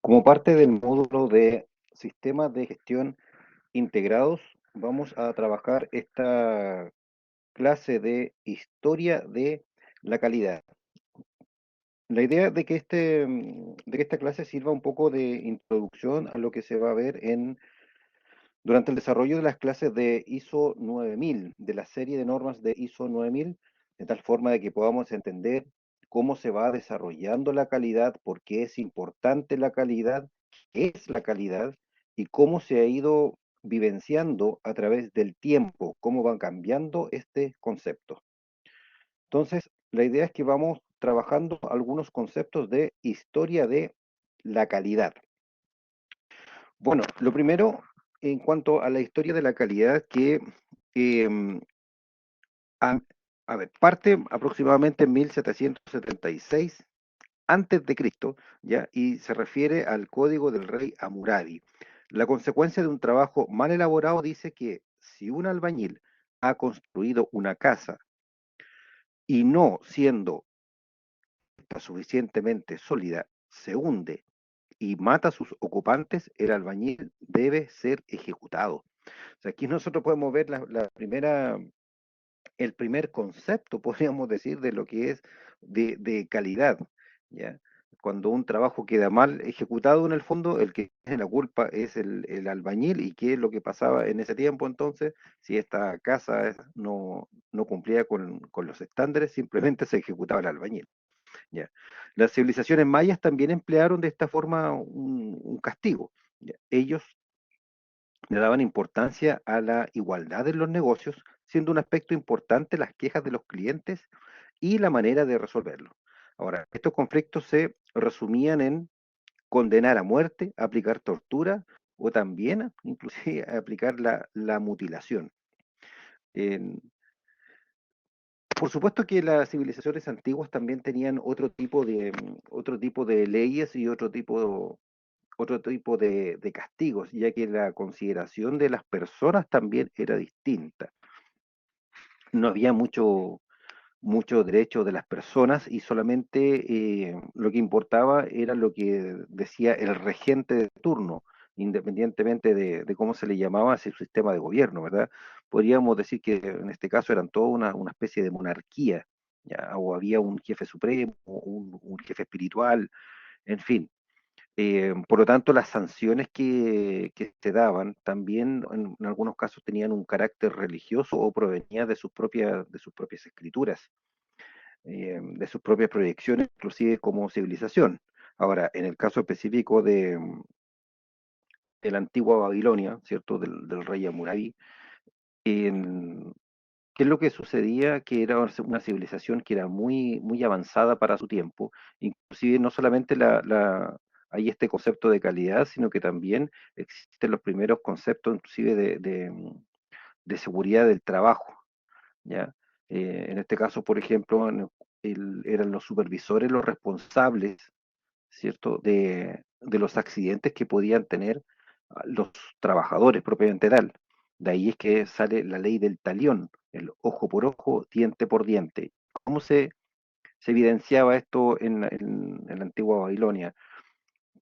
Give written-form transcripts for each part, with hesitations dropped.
Como parte del módulo de sistemas de gestión integrados, vamos a trabajar esta clase de historia de la calidad. La idea de que, de que esta clase sirva un poco de introducción a lo que se va a ver durante el desarrollo de las clases de ISO 9000, de la serie de normas de ISO 9000, de tal forma de que podamos entender cómo se va desarrollando la calidad, por qué es importante la calidad, qué es la calidad y cómo se ha ido vivenciando a través del tiempo, cómo van cambiando este concepto. Entonces, la idea es que vamos trabajando algunos conceptos de historia de la calidad. Bueno, lo primero, en cuanto a la historia de la calidad, que em, a, a ver, parte aproximadamente en 1776 antes de Cristo, ¿ya? Y se refiere al código del rey Hammurabi. La consecuencia de un trabajo mal elaborado dice que si un albañil ha construido una casa y no siendo suficientemente sólida, se hunde y mata a sus ocupantes, el albañil debe ser ejecutado. O sea, aquí nosotros podemos ver el primer concepto, podríamos decir, de lo que es de calidad, ¿ya? Cuando un trabajo queda mal ejecutado, en el fondo, el que tiene la culpa es el albañil. ¿Y qué es lo que pasaba en ese tiempo entonces? Si esta casa no cumplía con los estándares, simplemente se ejecutaba el albañil, ¿ya? Las civilizaciones mayas también emplearon de esta forma un castigo, ¿ya? Ellos le daban importancia a la igualdad en los negocios, siendo un aspecto importante las quejas de los clientes y la manera de resolverlo. Ahora, estos conflictos se resumían en condenar a muerte, aplicar tortura o también inclusive aplicar la mutilación. En- por supuesto que las civilizaciones antiguas también tenían otro tipo de leyes y otro tipo de castigos, ya que la consideración de las personas también era distinta. No había mucho derecho de las personas y solamente lo que importaba era lo que decía el regente de turno, independientemente de cómo se le llamaba ese sistema de gobierno, ¿verdad? Podríamos decir que en este caso eran toda una especie de monarquía, ¿ya? O había un jefe supremo, un jefe espiritual, en fin. Por lo tanto, las sanciones que se daban también en algunos casos tenían un carácter religioso o provenían de sus propias escrituras, de sus propias proyecciones, inclusive como civilización. Ahora, en el caso específico de la antigua Babilonia, ¿cierto? Del rey Hammurabi, en- ¿qué es lo que sucedía? Que era una civilización que era muy avanzada para su tiempo, inclusive no solamente hay este concepto de calidad, sino que también existen los primeros conceptos inclusive de seguridad del trabajo, ¿ya? En este caso, por ejemplo, eran los supervisores los responsables, ¿cierto?, de los accidentes que podían tener los trabajadores propiamente tal. De ahí es que sale la ley del talión, el ojo por ojo, diente por diente. ¿Cómo se evidenciaba esto en la antigua Babilonia?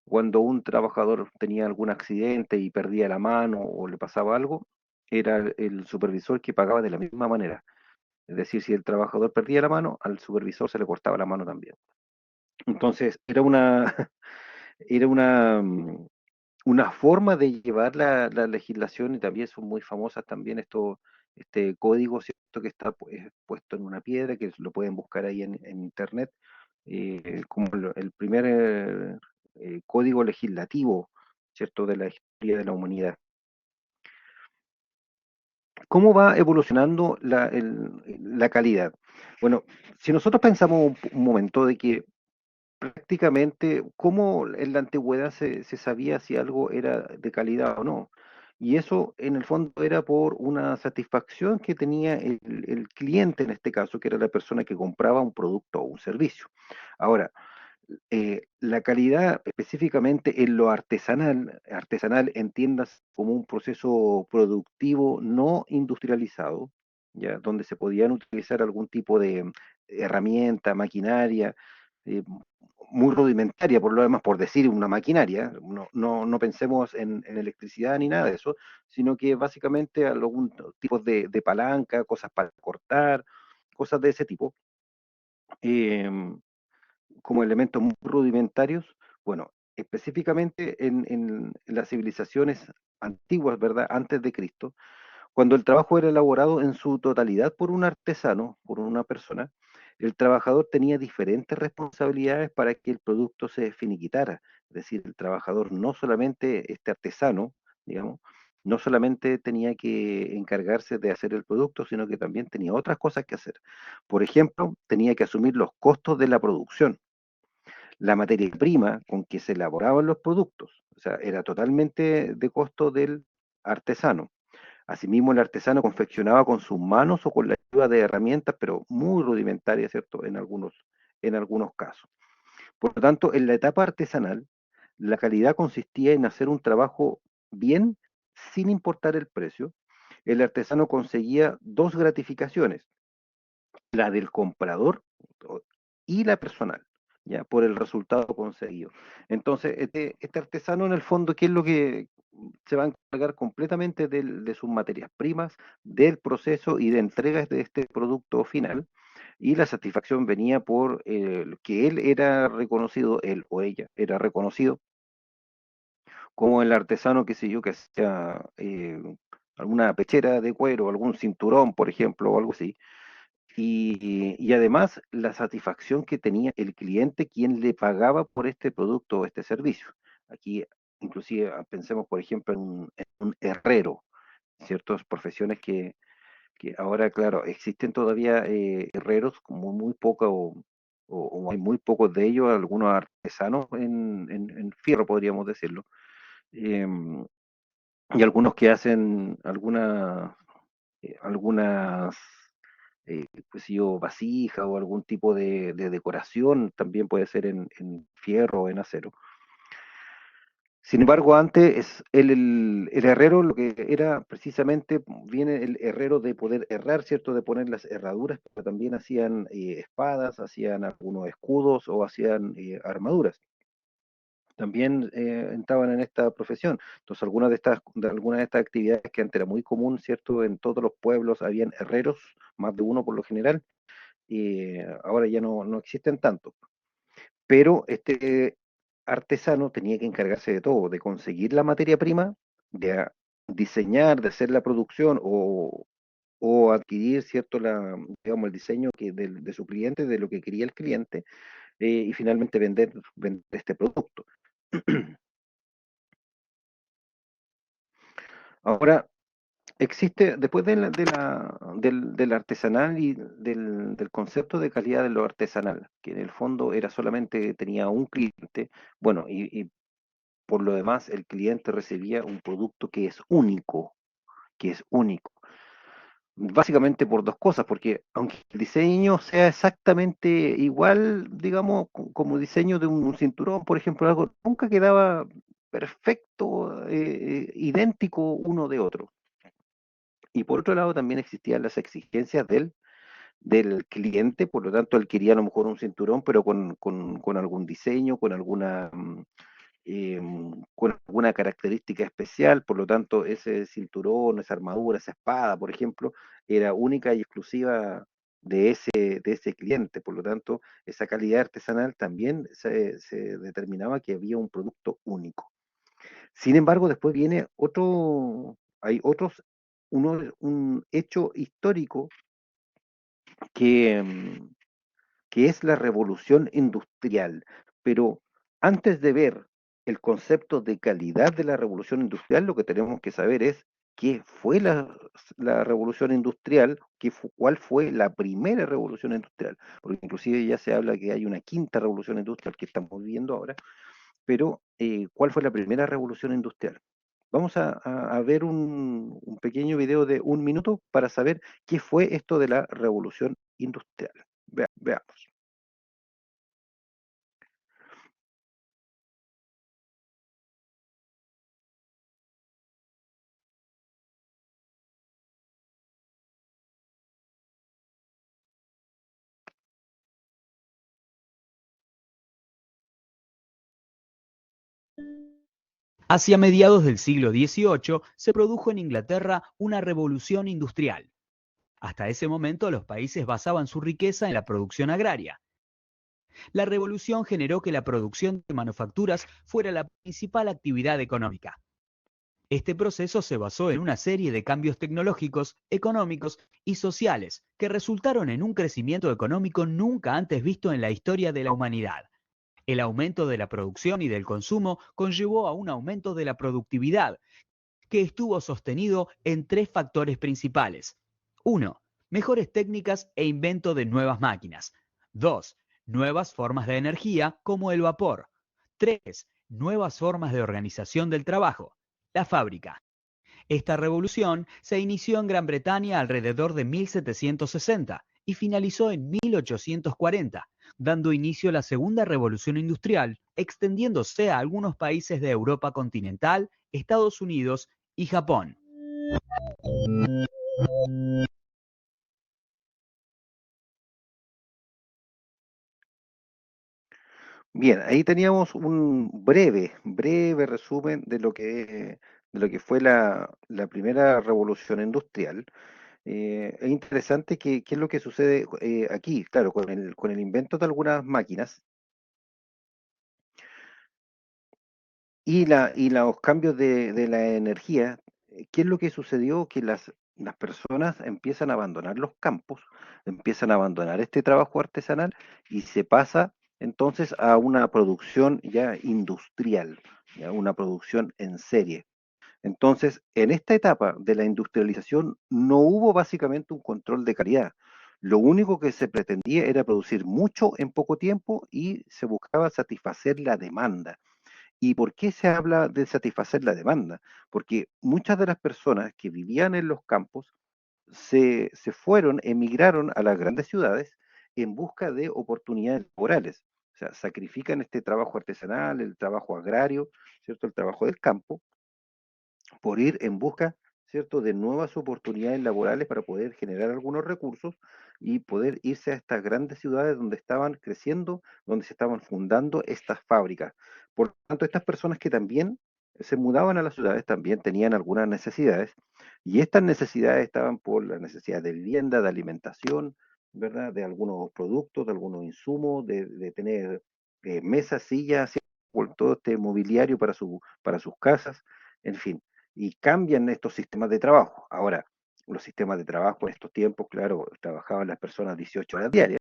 Cuando un trabajador tenía algún accidente y perdía la mano o le pasaba algo, era el supervisor que pagaba de la misma manera. Es decir, si el trabajador perdía la mano, al supervisor se le cortaba la mano también. Entonces, era una forma de llevar la legislación, y también son muy famosas también este código, ¿cierto? Que está puesto en una piedra, que lo pueden buscar ahí en internet, como el primer código legislativo, ¿cierto? De la historia de la humanidad. ¿Cómo va evolucionando la calidad? Bueno, si nosotros pensamos un momento de que prácticamente cómo en la antigüedad se sabía si algo era de calidad o no. Y eso en el fondo era por una satisfacción que tenía el cliente en este caso, que era la persona que compraba un producto o un servicio. Ahora, la calidad específicamente en lo artesanal entiendas como un proceso productivo no industrializado, ya, donde se podían utilizar algún tipo de herramienta, maquinaria, eh, muy rudimentaria, por lo demás, por decir una maquinaria, no pensemos en electricidad ni nada de eso, sino que básicamente algún tipo de palanca, cosas para cortar, cosas de ese tipo, eh, como elementos muy rudimentarios. Bueno, específicamente en las civilizaciones antiguas, ¿verdad? Antes de Cristo, cuando el trabajo era elaborado en su totalidad por un artesano, por una persona, el trabajador tenía diferentes responsabilidades para que el producto se finiquitara. Es decir, el trabajador no solamente, este artesano, digamos, no solamente tenía que encargarse de hacer el producto, sino que también tenía otras cosas que hacer. Por ejemplo, tenía que asumir los costos de la producción, la materia prima con que se elaboraban los productos. O sea, era totalmente de costo del artesano. Asimismo, el artesano confeccionaba con sus manos o con la ayuda de herramientas, pero muy rudimentarias, ¿cierto? En algunos casos. Por lo tanto, en la etapa artesanal, la calidad consistía en hacer un trabajo bien sin importar el precio. El artesano conseguía dos gratificaciones, la del comprador y la personal, ya por el resultado conseguido. Entonces, este artesano en el fondo, ¿qué es lo que se va a encargar completamente de sus materias primas, del proceso y de entregas de este producto final? Y la satisfacción venía por que él era reconocido, él o ella era reconocido como el artesano, qué sé yo, que hacía alguna pechera de cuero, algún cinturón, por ejemplo, o algo así, y además la satisfacción que tenía el cliente quien le pagaba por este producto o este servicio. Aquí inclusive pensemos por ejemplo en un herrero, ciertas profesiones que ahora, claro, existen todavía herreros como muy poco o hay muy pocos de ellos, algunos artesanos en fierro podríamos decirlo, em, y algunos que hacen algunas pues yo, vasija o algún tipo de decoración, también puede ser en fierro o en acero. Sin embargo, antes el herrero lo que era precisamente, viene el herrero de poder herrar, ¿cierto? De poner las herraduras, pero también hacían espadas, hacían algunos escudos o hacían armaduras. También entraban en esta profesión. Entonces, algunas de estas actividades que antes era muy común, ¿cierto? En todos los pueblos habían herreros, más de uno por lo general, y ahora ya no existen tanto. Pero este artesano tenía que encargarse de todo, de conseguir la materia prima, de diseñar, de hacer la producción o adquirir, ¿cierto? Digamos, el diseño de su cliente, de lo que quería el cliente, y finalmente vender este producto. Ahora, existe, después del artesanal y del concepto de calidad de lo artesanal, que en el fondo era solamente, tenía un cliente, bueno, y por lo demás el cliente recibía un producto que es único. Básicamente por dos cosas, porque aunque el diseño sea exactamente igual, digamos, como diseño de un cinturón, por ejemplo, algo, nunca quedaba perfecto, idéntico uno de otro. Y por otro lado también existían las exigencias del cliente, por lo tanto él quería a lo mejor un cinturón, pero con algún diseño, con alguna característica especial, por lo tanto ese cinturón, esa armadura, esa espada, por ejemplo, era única y exclusiva de ese cliente, por lo tanto esa calidad artesanal también se determinaba que había un producto único. Sin embargo, después viene hay un hecho histórico que, que es la revolución industrial. Pero antes de ver el concepto de calidad de la revolución industrial, lo que tenemos que saber es qué fue la revolución industrial, cuál fue la primera revolución industrial, porque inclusive ya se habla que hay una quinta revolución industrial que estamos viviendo ahora, pero ¿cuál fue la primera revolución industrial? Vamos a ver un pequeño video de 1 minuto para saber qué fue esto de la revolución industrial. Veamos. Hacia mediados del siglo XVIII se produjo en Inglaterra una revolución industrial. Hasta ese momento los países basaban su riqueza en la producción agraria. La revolución generó que la producción de manufacturas fuera la principal actividad económica. Este proceso se basó en una serie de cambios tecnológicos, económicos y sociales que resultaron en un crecimiento económico nunca antes visto en la historia de la humanidad. El aumento de la producción y del consumo conllevó a un aumento de la productividad, que estuvo sostenido en tres factores principales. 1. Mejores técnicas e invento de nuevas máquinas. 2. Nuevas formas de energía como el vapor. 3. Nuevas formas de organización del trabajo. La fábrica. Esta revolución se inició en Gran Bretaña alrededor de 1760 y finalizó en 1840, dando inicio a la Segunda Revolución Industrial, extendiéndose a algunos países de Europa continental, Estados Unidos y Japón. Bien, ahí teníamos un breve resumen de lo que fue la primera revolución industrial. Es interesante qué es lo que sucede aquí, claro, con el invento de algunas máquinas y los cambios de la energía. ¿Qué es lo que sucedió? Que las personas empiezan a abandonar los campos, empiezan a abandonar este trabajo artesanal y se pasa entonces a una producción ya industrial, ya una producción en serie. Entonces, en esta etapa de la industrialización no hubo básicamente un control de calidad. Lo único que se pretendía era producir mucho en poco tiempo y se buscaba satisfacer la demanda. ¿Y por qué se habla de satisfacer la demanda? Porque muchas de las personas que vivían en los campos se fueron, emigraron a las grandes ciudades en busca de oportunidades laborales. O sea, sacrifican este trabajo artesanal, el trabajo agrario, ¿cierto? El trabajo del campo, por ir en busca, ¿cierto?, de nuevas oportunidades laborales para poder generar algunos recursos y poder irse a estas grandes ciudades donde estaban creciendo, donde se estaban fundando estas fábricas. Por lo tanto, estas personas que también se mudaban a las ciudades también tenían algunas necesidades y estas necesidades estaban por la necesidad de vivienda, de alimentación, ¿verdad?, de algunos productos, de algunos insumos, de tener mesas, sillas, ¿cierto?, todo este mobiliario para sus casas, en fin, y cambian estos sistemas de trabajo. Ahora, los sistemas de trabajo en estos tiempos, claro, trabajaban las personas 18 horas diarias,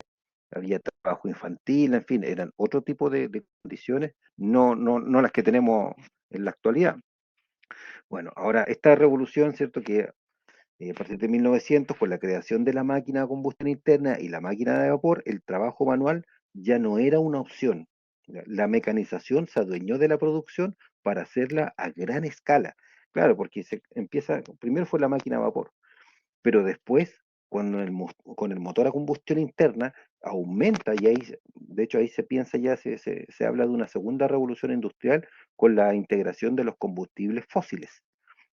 había trabajo infantil, en fin, eran otro tipo de condiciones, no las que tenemos en la actualidad. Bueno, ahora esta revolución, ¿cierto? Que a partir de 1900, con la creación de la máquina a combustión interna y la máquina de vapor, el trabajo manual ya no era una opción. La mecanización se adueñó de la producción para hacerla a gran escala. Claro, porque se empieza, primero fue la máquina a vapor, pero después, con el motor a combustión interna, aumenta y ahí, de hecho ahí se piensa ya, se habla de una segunda revolución industrial con la integración de los combustibles fósiles.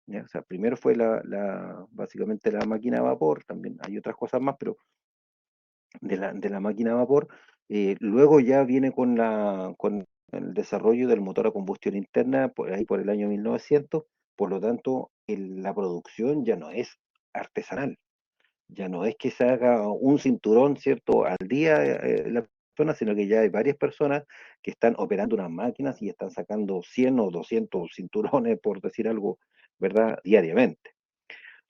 ¿Ya? O sea, primero fue básicamente la máquina a vapor, también hay otras cosas más, pero de la máquina a vapor, luego ya viene con el desarrollo del motor a combustión interna, por ahí por el año 1900, por lo tanto, la producción ya no es artesanal, ya no es que se haga un cinturón, ¿cierto?, al día la persona, sino que ya hay varias personas que están operando unas máquinas y están sacando 100 o 200 cinturones, por decir algo, ¿verdad?, diariamente.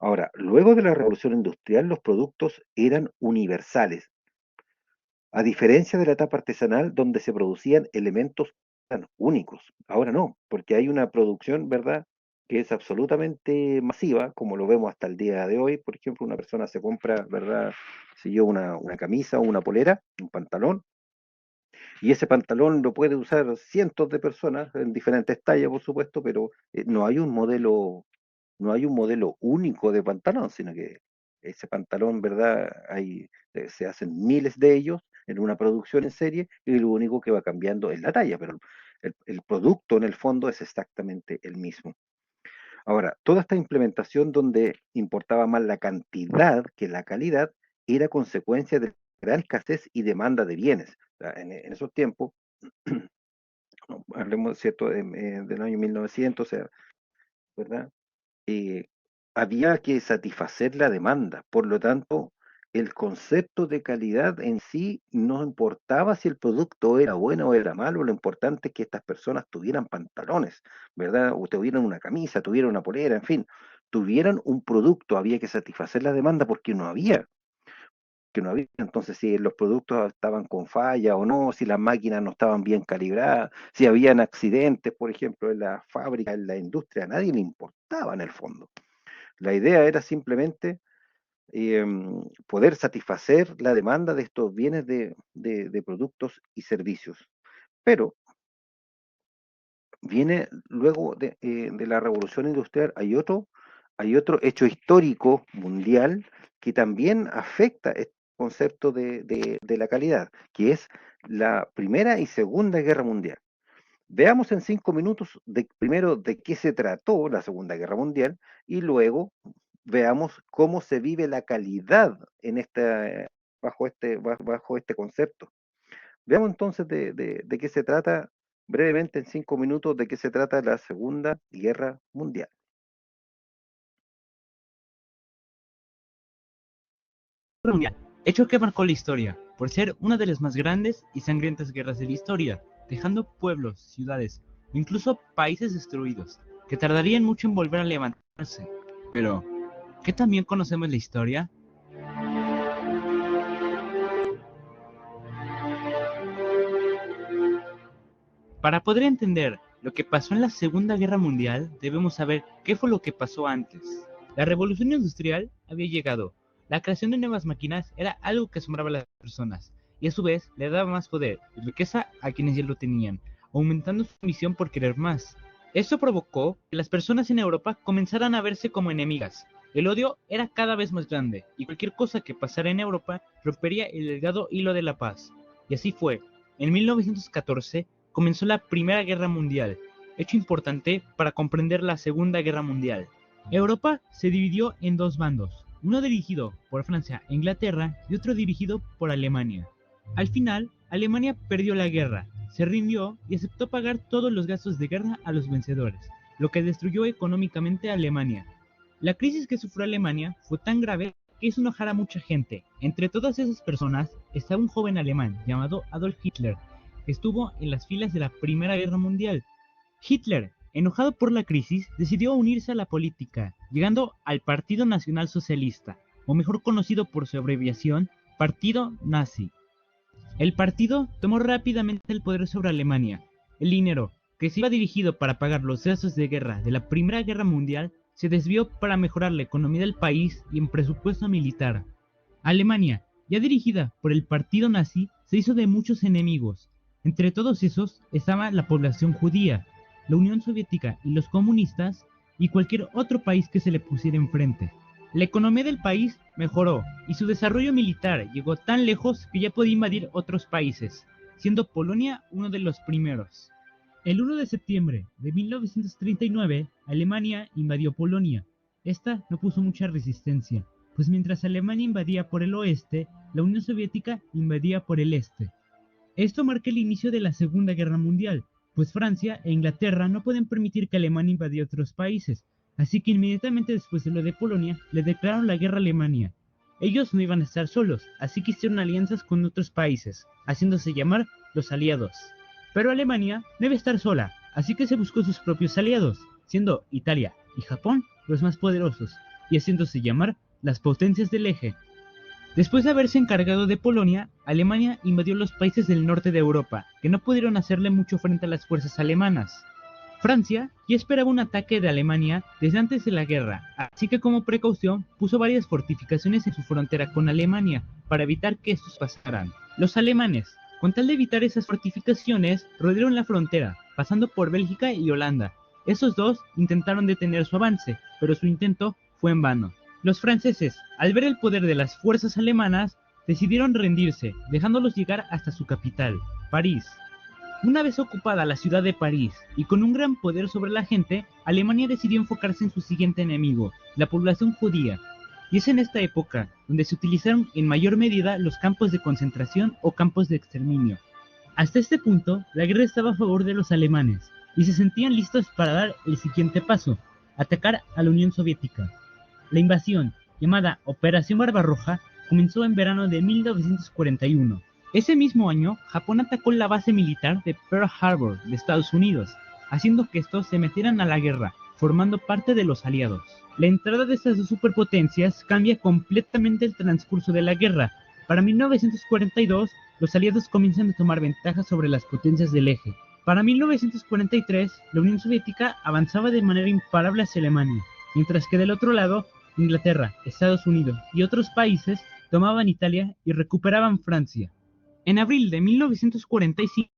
Ahora, luego de la revolución industrial, los productos eran universales, a diferencia de la etapa artesanal donde se producían elementos tan únicos. Ahora no, porque hay una producción, ¿verdad?, que es absolutamente masiva, como lo vemos hasta el día de hoy. Por ejemplo, una persona se compra, ¿verdad?, si yo una camisa o una polera, un pantalón, y ese pantalón lo puede usar cientos de personas en diferentes tallas, por supuesto, pero no hay un modelo único de pantalón, sino que ese pantalón, ¿verdad? Se hacen miles de ellos en una producción en serie y lo único que va cambiando es la talla, pero el producto en el fondo es exactamente el mismo. Ahora, toda esta implementación donde importaba más la cantidad que la calidad era consecuencia de gran escasez y demanda de bienes. O sea, en esos tiempos ¿no? Hablemos, ¿cierto?, del año 1900, o sea, ¿verdad? eh, Había que satisfacer la demanda. Por lo tanto, el concepto de calidad en sí no importaba si el producto era bueno o era malo, lo importante es que estas personas tuvieran pantalones, ¿verdad? O tuvieran una camisa, tuvieran una polera, en fin, tuvieran un producto. Había que satisfacer la demanda porque no había. Que no había. Entonces, si los productos estaban con falla o no, si las máquinas no estaban bien calibradas, si habían accidentes, por ejemplo, en la fábrica, en la industria, a nadie le importaba en el fondo. La idea era simplemente poder satisfacer la demanda de estos bienes de productos y servicios. Pero viene luego de la revolución industrial, hay otro hecho histórico mundial que también afecta este concepto de la calidad, que es la Primera y Segunda Guerra Mundial. Veamos en 5 minutos primero de qué se trató la Segunda Guerra Mundial y luego veamos cómo se vive la calidad en bajo este concepto. Veamos entonces de qué se trata, brevemente en 5 minutos, de qué se trata la Segunda Guerra Mundial. Guerra Mundial, hecho que marcó la historia por ser una de las más grandes y sangrientas guerras de la historia, dejando pueblos, ciudades o incluso países destruidos, que tardarían mucho en volver a levantarse. Pero, ¿qué también conocemos la historia? Para poder entender lo que pasó en la Segunda Guerra Mundial, debemos saber qué fue lo que pasó antes. La revolución industrial había llegado. La creación de nuevas máquinas era algo que asombraba a las personas, y a su vez le daba más poder y riqueza a quienes ya lo tenían, aumentando su ambición por querer más. Esto provocó que las personas en Europa comenzaran a verse como enemigas. El odio era cada vez más grande, y cualquier cosa que pasara en Europa rompería el delgado hilo de la paz. Y así fue. En 1914 comenzó la Primera Guerra Mundial, hecho importante para comprender la Segunda Guerra Mundial. Europa se dividió en dos bandos, uno dirigido por Francia e Inglaterra y otro dirigido por Alemania. Al final, Alemania perdió la guerra, se rindió y aceptó pagar todos los gastos de guerra a los vencedores, lo que destruyó económicamente a Alemania. La crisis que sufrió Alemania fue tan grave que hizo enojar a mucha gente. Entre todas esas personas estaba un joven alemán llamado Adolf Hitler, que estuvo en las filas de la Primera Guerra Mundial. Hitler, enojado por la crisis, decidió unirse a la política, llegando al Partido Nacional Socialista, o mejor conocido por su abreviación, Partido Nazi. El partido tomó rápidamente el poder sobre Alemania. El dinero, que se iba dirigido para pagar los gastos de guerra de la Primera Guerra Mundial, se desvió para mejorar la economía del país y en presupuesto militar. Alemania, ya dirigida por el partido nazi, se hizo de muchos enemigos. Entre todos esos estaba la población judía, la Unión Soviética y los comunistas, y cualquier otro país que se le pusiera enfrente. La economía del país mejoró y su desarrollo militar llegó tan lejos que ya podía invadir otros países, siendo Polonia uno de los primeros. El 1 de septiembre de 1939, Alemania invadió Polonia. Esta no puso mucha resistencia, pues mientras Alemania invadía por el oeste, la Unión Soviética invadía por el este. Esto marca el inicio de la Segunda Guerra Mundial, pues Francia e Inglaterra no pueden permitir que Alemania invadiera otros países, así que inmediatamente después de lo de Polonia, le declararon la guerra a Alemania. Ellos no iban a estar solos, así que hicieron alianzas con otros países, haciéndose llamar los aliados. Pero Alemania no iba a estar sola, así que se buscó sus propios aliados, siendo Italia y Japón los más poderosos, y haciéndose llamar las potencias del eje. Después de haberse encargado de Polonia, Alemania invadió los países del norte de Europa, que no pudieron hacerle mucho frente a las fuerzas alemanas. Francia ya esperaba un ataque de Alemania desde antes de la guerra, así que como precaución puso varias fortificaciones en su frontera con Alemania para evitar que estos pasaran. Los alemanes, con tal de evitar esas fortificaciones, rodearon la frontera, pasando por Bélgica y Holanda. Esos dos intentaron detener su avance, pero su intento fue en vano. Los franceses, al ver el poder de las fuerzas alemanas, decidieron rendirse, dejándolos llegar hasta su capital, París. Una vez ocupada la ciudad de París y con un gran poder sobre la gente, Alemania decidió enfocarse en su siguiente enemigo, la población judía. Y es en esta época donde se utilizaron en mayor medida los campos de concentración o campos de exterminio. Hasta este punto, la guerra estaba a favor de los alemanes, y se sentían listos para dar el siguiente paso, atacar a la Unión Soviética. La invasión, llamada Operación Barbarroja, comenzó en verano de 1941. Ese mismo año, Japón atacó la base militar de Pearl Harbor de Estados Unidos, haciendo que estos se metieran a la guerra, formando parte de los aliados. La entrada de estas dos superpotencias cambia completamente el transcurso de la guerra. Para 1942, los aliados comienzan a tomar ventaja sobre las potencias del eje. Para 1943, la Unión Soviética avanzaba de manera imparable hacia Alemania, mientras que del otro lado, Inglaterra, Estados Unidos y otros países tomaban Italia y recuperaban Francia. En abril de 1945,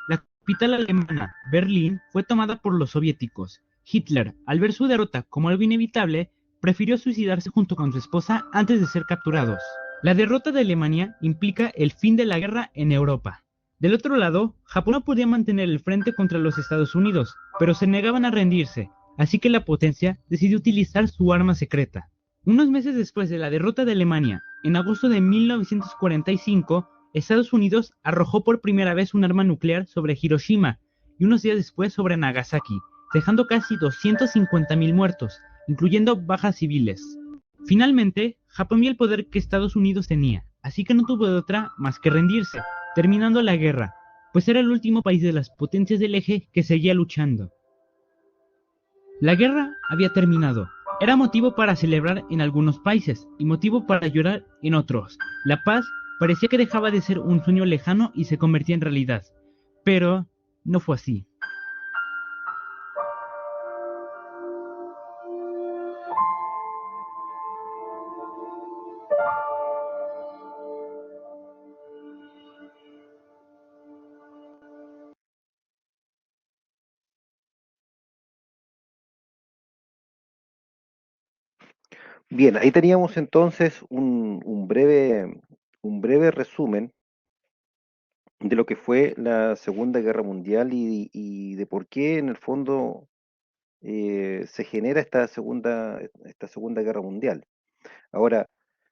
la capital alemana, Berlín, fue tomada por los soviéticos. Hitler, al ver su derrota como algo inevitable, prefirió suicidarse junto con su esposa antes de ser capturados. La derrota de Alemania implica el fin de la guerra en Europa. Del otro lado, Japón no podía mantener el frente contra los Estados Unidos, pero se negaban a rendirse, así que la potencia decidió utilizar su arma secreta. Unos meses después de la derrota de Alemania, en agosto de 1945, Estados Unidos arrojó por primera vez un arma nuclear sobre Hiroshima y unos días después sobre Nagasaki, dejando casi 250.000 muertos, incluyendo bajas civiles. Finalmente, Japón vio el poder que Estados Unidos tenía, así que no tuvo de otra más que rendirse, terminando la guerra, pues era el último país de las potencias del eje que seguía luchando. La guerra había terminado. Era motivo para celebrar en algunos países y motivo para llorar en otros. La paz parecía que dejaba de ser un sueño lejano y se convertía en realidad. Pero no fue así. Bien, ahí teníamos entonces un breve resumen de lo que fue la Segunda Guerra Mundial y de por qué en el fondo se genera esta segunda Guerra Mundial. Ahora,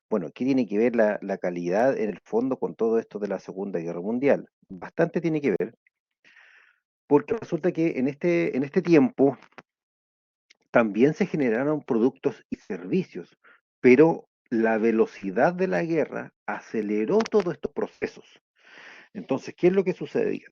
bueno, ¿qué tiene que ver la calidad en el fondo con todo esto de la Segunda Guerra Mundial? Bastante tiene que ver, porque resulta que en este tiempo también se generaron productos y servicios, pero la velocidad de la guerra aceleró todos estos procesos. Entonces, ¿qué es lo que sucedía?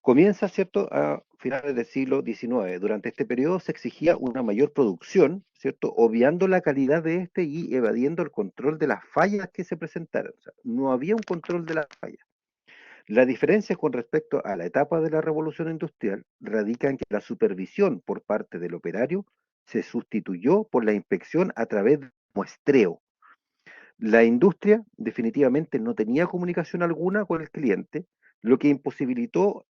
Comienza, ¿cierto?, a finales del siglo XIX. Durante este periodo se exigía una mayor producción, ¿cierto?, obviando la calidad de este y evadiendo el control de las fallas que se presentaran. O sea, no había un control de las fallas. La diferencia con respecto a la etapa de la revolución industrial radica en que la supervisión por parte del operario se sustituyó por la inspección a través del muestreo. La industria definitivamente no tenía comunicación alguna con el cliente, lo que imposibilitó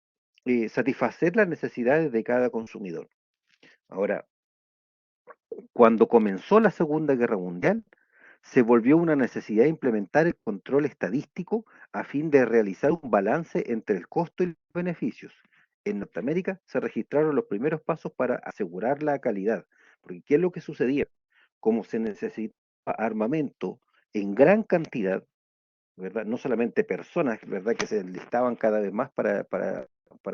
satisfacer las necesidades de cada consumidor. Ahora, cuando comenzó la Segunda Guerra Mundial, se volvió una necesidad implementar el control estadístico a fin de realizar un balance entre el costo y los beneficios. En Norteamérica se registraron los primeros pasos para asegurar la calidad, porque ¿qué es lo que sucedía? Como se necesitaba armamento en gran cantidad, ¿verdad? No solamente personas, ¿verdad?, que se enlistaban cada vez más para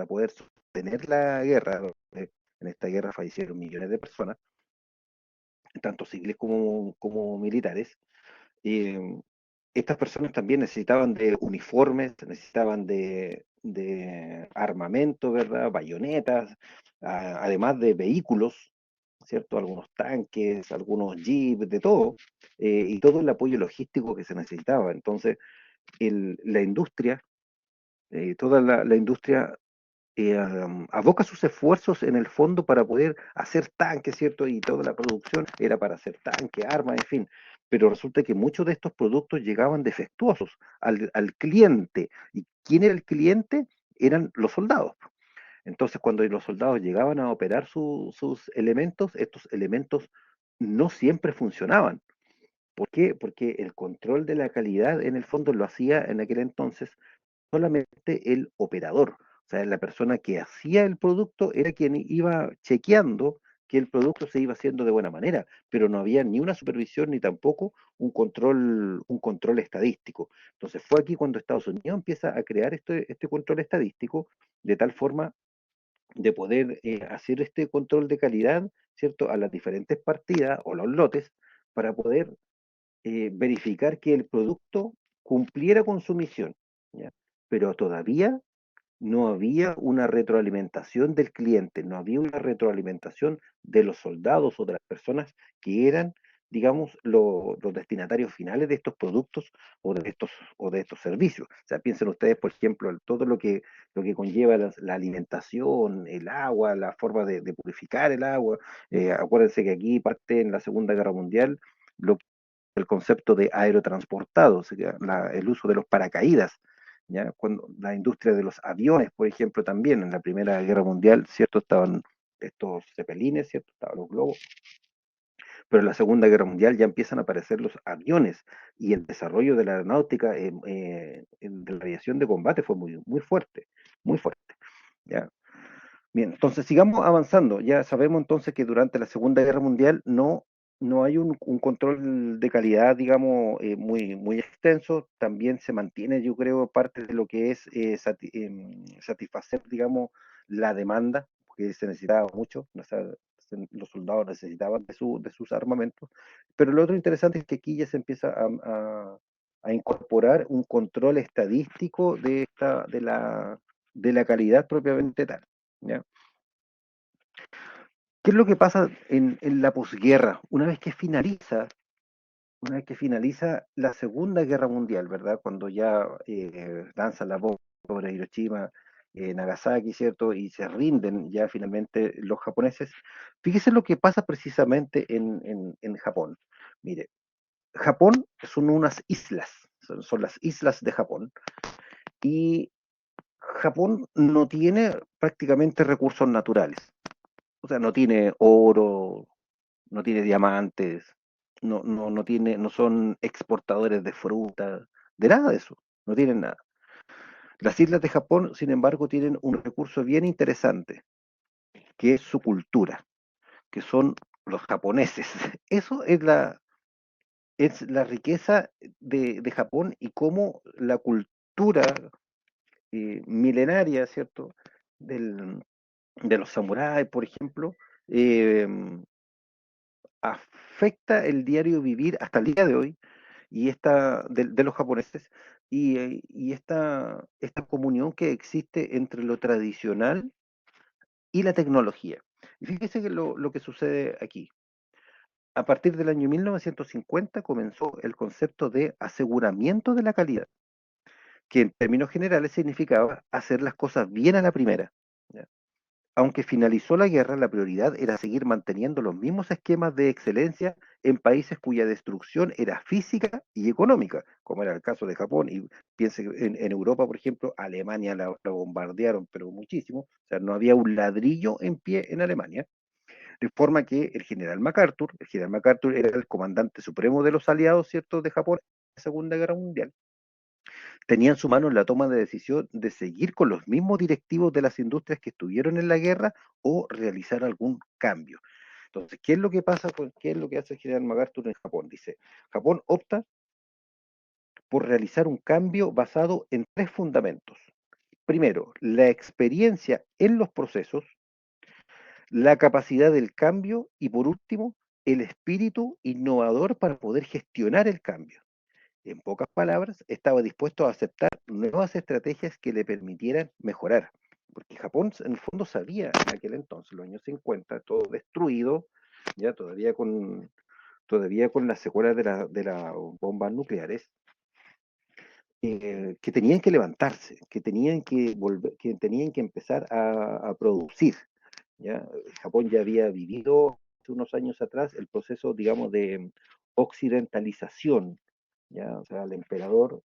poder sostener la guerra. En esta guerra fallecieron millones de personas, tanto civiles como militares. eh, Estas personas también necesitaban de uniformes, necesitaban de armamento, ¿verdad? Bayonetas, además de vehículos, ¿cierto? Algunos tanques, algunos jeeps, de todo, y todo el apoyo logístico que se necesitaba. Entonces, la industria, toda la industria aboca sus esfuerzos en el fondo para poder hacer tanques, ¿cierto? Y toda la producción era para hacer tanques, armas, en fin. Pero resulta que muchos de estos productos llegaban defectuosos al cliente. ¿Y quién era el cliente? Eran los soldados. Entonces, cuando los soldados llegaban a operar sus elementos, estos elementos no siempre funcionaban. ¿Por qué? Porque el control de la calidad en el fondo lo hacía en aquel entonces solamente el operador. O sea, la persona que hacía el producto era quien iba chequeando que el producto se iba haciendo de buena manera, pero no había ni una supervisión ni tampoco un control estadístico. Entonces fue aquí cuando Estados Unidos empieza a crear este control estadístico de tal forma de poder hacer este control de calidad, ¿cierto?, a las diferentes partidas o los lotes para poder verificar que el producto cumpliera con su misión, ¿ya? Pero todavía no había una retroalimentación del cliente, no había una retroalimentación de los soldados o de las personas que eran, digamos, los destinatarios finales de estos productos o de estos servicios. O sea, piensen ustedes, por ejemplo, en todo lo que conlleva la alimentación, el agua, la forma de purificar el agua. Acuérdense que aquí parte en la Segunda Guerra Mundial lo el concepto de aerotransportado, o sea, el uso de los paracaídas, ¿ya? Cuando la industria de los aviones, por ejemplo, también en la Primera Guerra Mundial, ¿cierto? Estaban estos cepelines, ¿cierto? Estaban los globos, pero en la Segunda Guerra Mundial ya empiezan a aparecer los aviones y el desarrollo de la aeronáutica de la aviación de combate fue muy fuerte, muy fuerte, ¿ya? Bien, entonces sigamos avanzando. Ya sabemos entonces que durante la Segunda Guerra Mundial no hay un control de calidad, digamos, muy extenso. También se mantiene, yo creo, parte de lo que es satisfacer, digamos, la demanda, porque se necesitaba mucho, o sea, los soldados necesitaban de sus armamentos. Pero lo otro interesante es que aquí ya se empieza a incorporar un control estadístico de la calidad propiamente tal. ¿Ya? ¿Qué es lo que pasa en la posguerra? Una vez que finaliza la Segunda Guerra Mundial, ¿verdad? Cuando ya lanzan la bomba sobre Hiroshima, Nagasaki, ¿cierto? Y se rinden ya finalmente los japoneses. Fíjese lo que pasa precisamente en Japón. Mire, Japón son unas islas, son las islas de Japón, y Japón no tiene prácticamente recursos naturales. O sea, no tiene oro, no tiene diamantes, no son exportadores de fruta, de nada de eso, no tienen nada. Las islas de Japón, sin embargo, tienen un recurso bien interesante, que es su cultura, que son los japoneses. Eso es la riqueza de Japón y cómo la cultura milenaria, ¿cierto? Del, de los samuráis, por ejemplo, eh, afecta el diario vivir hasta el día de hoy y de los japoneses y esta comunión que existe entre lo tradicional y la tecnología. Y fíjese que lo que sucede aquí. A partir del año 1950 comenzó el concepto de aseguramiento de la calidad, que en términos generales significaba hacer las cosas bien a la primera. ¿Ya? Aunque finalizó la guerra, la prioridad era seguir manteniendo los mismos esquemas de excelencia en países cuya destrucción era física y económica, como era el caso de Japón. Y piense que en Europa, por ejemplo, Alemania la bombardearon, pero muchísimo. O sea, no había un ladrillo en pie en Alemania. De forma que el general MacArthur era el comandante supremo de los aliados, ¿cierto?, de Japón en la Segunda Guerra Mundial, tenía en su mano la toma de decisión de seguir con los mismos directivos de las industrias que estuvieron en la guerra o realizar algún cambio. Entonces, ¿qué es lo que pasa? ¿Qué es lo que hace el general MacArthur en Japón? Dice, Japón opta por realizar un cambio basado en tres fundamentos. Primero, la experiencia en los procesos, la capacidad del cambio y por último, el espíritu innovador para poder gestionar el cambio. En pocas palabras, estaba dispuesto a aceptar nuevas estrategias que le permitieran mejorar. Porque Japón en el fondo sabía en aquel entonces, los años 50, todo destruido, ya todavía con las secuelas de las bombas nucleares, que tenían que levantarse, que tenían que volver, que tenían que empezar a producir. ¿Ya? Japón ya había vivido hace unos años atrás el proceso, digamos, de occidentalización. ¿Ya? O sea, el emperador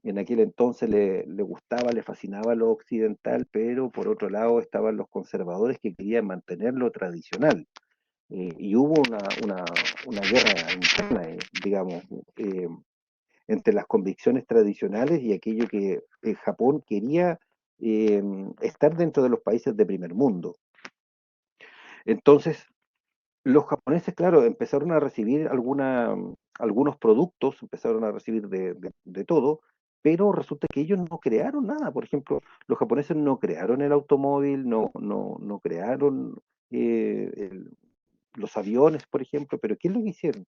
en aquel entonces le gustaba, le fascinaba lo occidental, pero por otro lado estaban los conservadores que querían mantener lo tradicional. Y hubo una guerra interna, digamos, entre las convicciones tradicionales y aquello que Japón quería estar dentro de los países de primer mundo. Entonces, Los japoneses, claro, empezaron a recibir algunos productos, empezaron a recibir de todo, pero resulta que ellos no crearon nada. Por ejemplo, los japoneses no crearon el automóvil, no crearon eh, el- los aviones, por ejemplo, pero ¿qué es lo que hicieron?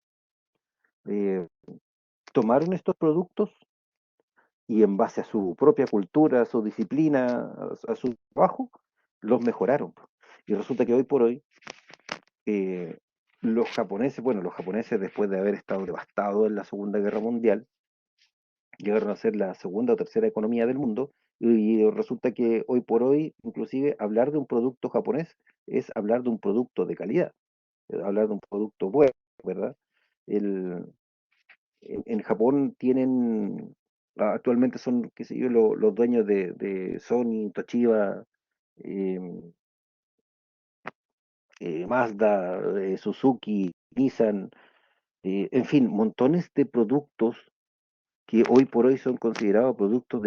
Eh, Tomaron estos productos y en base a su propia cultura, a su disciplina, a su trabajo, los mejoraron. Y resulta que hoy por hoy eh, los japoneses después de haber estado devastados en la Segunda Guerra Mundial, llegaron a ser la segunda o tercera economía del mundo y resulta que hoy por hoy, inclusive, hablar de un producto japonés es hablar de un producto de calidad, hablar de un producto bueno, ¿verdad? El, en Japón tienen, actualmente son, qué sé yo, los dueños de Sony, Toshiba, eh, Mazda, Suzuki, Nissan, en fin, montones de productos que hoy por hoy son considerados productos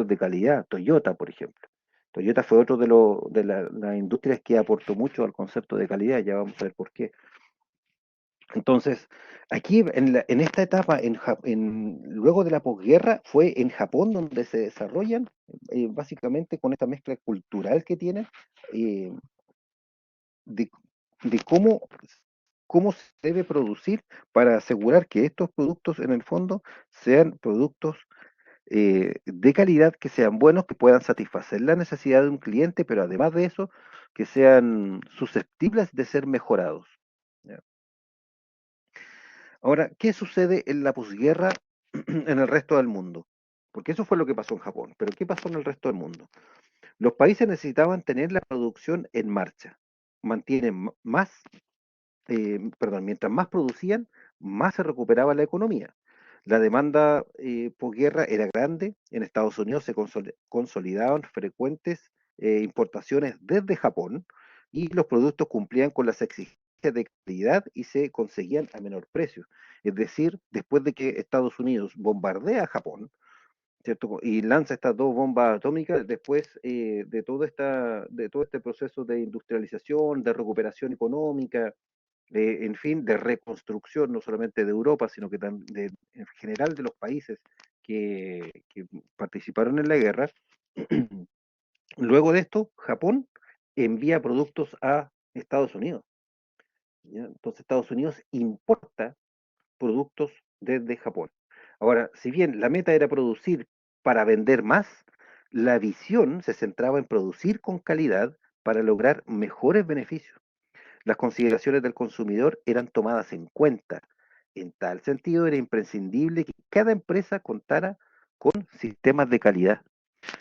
de calidad. Toyota, por ejemplo. Toyota fue otro de las industrias que aportó mucho al concepto de calidad, ya vamos a ver por qué. Entonces, aquí en esta etapa, luego de la posguerra, fue en Japón donde se desarrollan, básicamente con esta mezcla cultural que tienen, eh, de, de cómo se debe producir para asegurar que estos productos en el fondo sean productos de calidad, que sean buenos, que puedan satisfacer la necesidad de un cliente, pero además de eso, que sean susceptibles de ser mejorados. ¿Ya? Ahora, ¿qué sucede en la posguerra en el resto del mundo? Porque eso fue lo que pasó en Japón, pero ¿qué pasó en el resto del mundo? Los países necesitaban tener la producción en marcha. Mantienen más mientras más producían, más se recuperaba la economía. La demanda posguerra era grande, en Estados Unidos se consolidaban frecuentes importaciones desde Japón y los productos cumplían con las exigencias de calidad y se conseguían a menor precio. Es decir, después de que Estados Unidos bombardea a Japón, ¿cierto? Y lanza estas dos bombas atómicas después de todo este proceso de industrialización, de recuperación económica, en fin, de reconstrucción, no solamente de Europa, sino que también en general de los países que participaron en la guerra. Luego de esto, Japón envía productos a Estados Unidos. ¿Ya? Entonces Estados Unidos importa productos desde Japón. Ahora, si bien la meta era producir para vender más, la visión se centraba en producir con calidad para lograr mejores beneficios. Las consideraciones del consumidor eran tomadas en cuenta. En tal sentido, era imprescindible que cada empresa contara con sistemas de calidad.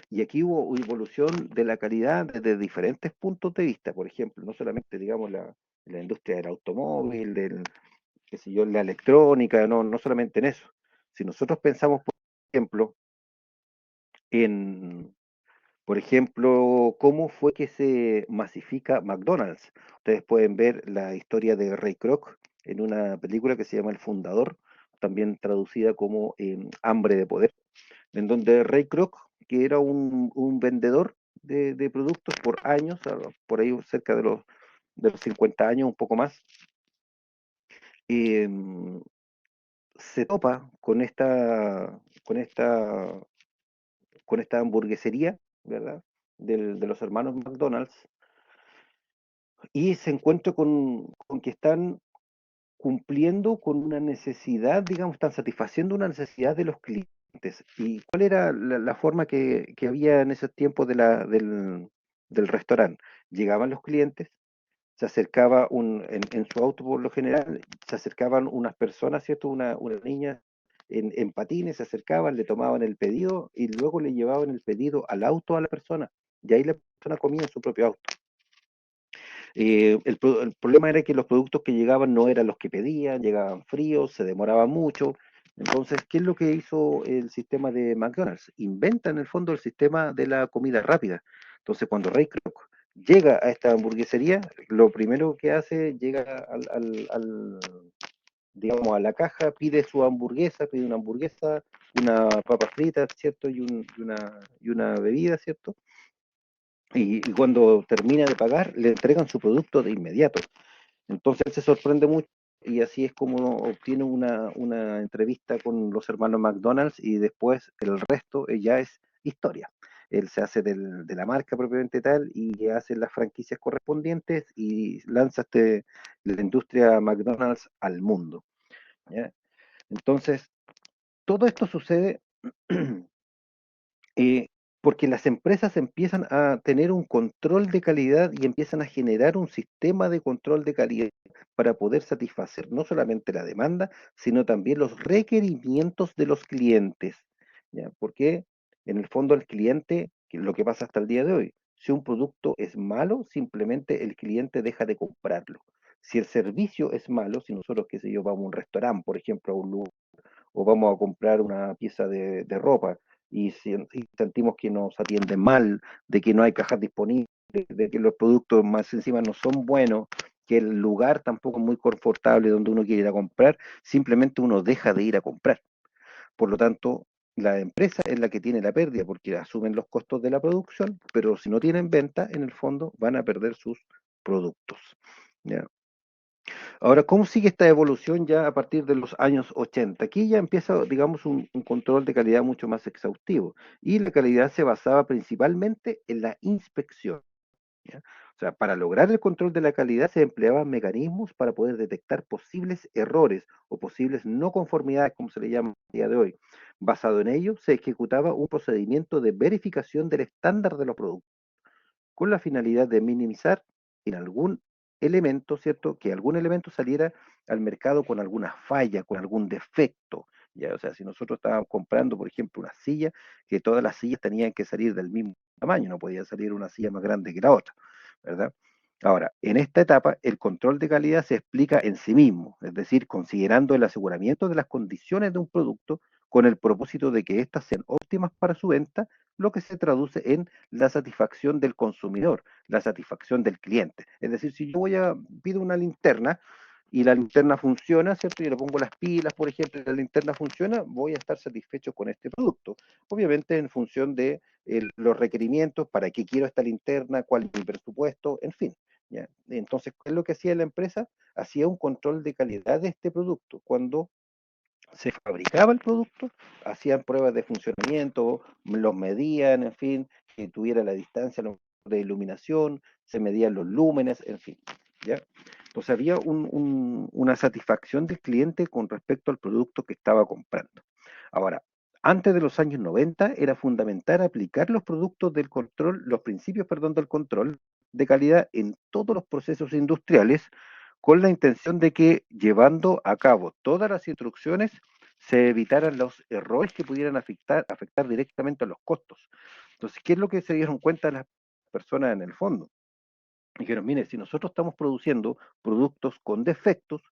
Y aquí hubo evolución de la calidad desde diferentes puntos de vista. Por ejemplo, no solamente, digamos, la industria del automóvil, qué sé yo, la electrónica, no solamente en eso. Si nosotros pensamos, por ejemplo, en, cómo fue que se masifica McDonald's. Ustedes pueden ver la historia de Ray Kroc en una película que se llama El Fundador, también traducida como Hambre de Poder, en donde Ray Kroc, que era un vendedor de productos por años, por ahí cerca de los 50 años, un poco más, em, se topa con esta hamburguesería, ¿verdad? De los hermanos McDonald's, y se encuentra con que están cumpliendo con una necesidad, digamos, están satisfaciendo una necesidad de los clientes. ¿Y cuál era la forma que había en esos tiempos del restaurante? Llegaban los clientes, se acercaba en su auto por lo general, se acercaban unas personas, ¿cierto? Una niña en patines, se acercaban, le tomaban el pedido y luego le llevaban el pedido al auto a la persona. Y ahí la persona comía en su propio auto. El problema era que los productos que llegaban no eran los que pedían, llegaban fríos, se demoraban mucho. Entonces, ¿qué es lo que hizo el sistema de McDonald's? Inventa en el fondo el sistema de la comida rápida. Entonces, cuando Ray Kroc llega a esta hamburguesería, lo primero que hace, llega digamos, a la caja, pide su hamburguesa, pide una hamburguesa, una papa frita, ¿cierto? Y una bebida, ¿cierto? Y cuando termina de pagar, le entregan su producto de inmediato. Entonces él se sorprende mucho y así es como obtiene una entrevista con los hermanos McDonald's y después el resto ya es historia. Él se hace de la marca propiamente tal y hace las franquicias correspondientes y lanza la industria McDonald's al mundo, ¿ya? Entonces, todo esto sucede eh, porque las empresas empiezan a tener un control de calidad y empiezan a generar un sistema de control de calidad para poder satisfacer no solamente la demanda, sino también los requerimientos de los clientes, ¿ya? Porque en el fondo el cliente, que es lo que pasa hasta el día de hoy, si un producto es malo, simplemente el cliente deja de comprarlo. Si el servicio es malo, si nosotros, qué sé yo, vamos a un restaurante, por ejemplo, a un lugar, o vamos a comprar una pieza de ropa y sentimos que nos atienden mal, de que no hay cajas disponibles, de que los productos más encima no son buenos, que el lugar tampoco es muy confortable donde uno quiere ir a comprar, simplemente uno deja de ir a comprar. Por lo tanto, la empresa es la que tiene la pérdida porque asumen los costos de la producción, pero si no tienen venta, en el fondo van a perder sus productos, ¿ya? Ahora, ¿cómo sigue esta evolución ya a partir de los años 80? Aquí ya empieza, digamos, un control de calidad mucho más exhaustivo y la calidad se basaba principalmente en la inspección, ¿ya? O sea, para lograr el control de la calidad se empleaban mecanismos para poder detectar posibles errores o posibles no conformidades, como se le llama a día de hoy. Basado en ello, se ejecutaba un procedimiento de verificación del estándar de los productos con la finalidad de minimizar en algún elemento, ¿cierto? Que algún elemento saliera al mercado con alguna falla, con algún defecto, ¿ya? O sea, si nosotros estábamos comprando, por ejemplo, una silla, que todas las sillas tenían que salir del mismo tamaño, no podía salir una silla más grande que la otra, ¿verdad? Ahora, en esta etapa, el control de calidad se explica en sí mismo, es decir, considerando el aseguramiento de las condiciones de un producto con el propósito de que éstas sean óptimas para su venta, lo que se traduce en la satisfacción del consumidor, la satisfacción del cliente. Es decir, si yo pido una linterna y la linterna funciona, ¿cierto? Yo le pongo las pilas, por ejemplo, y la linterna funciona, voy a estar satisfecho con este producto. Obviamente en función de los requerimientos, para qué quiero esta linterna, cuál es mi presupuesto, en fin, ¿ya? Entonces, ¿qué es lo que hacía la empresa? Hacía un control de calidad de este producto. Cuando se fabricaba el producto, hacían pruebas de funcionamiento, los medían, en fin, que tuviera la distancia de iluminación, se medían los lúmenes, en fin, ¿ya? Entonces había una satisfacción del cliente con respecto al producto que estaba comprando. Ahora, antes de los años 90 era fundamental aplicar los productos del control, los principios, perdón, del control de calidad en todos los procesos industriales con la intención de que llevando a cabo todas las instrucciones se evitaran los errores que pudieran afectar directamente a los costos. Entonces, ¿qué es lo que se dieron cuenta las personas en el fondo? Dijeron, mire, si nosotros estamos produciendo productos con defectos,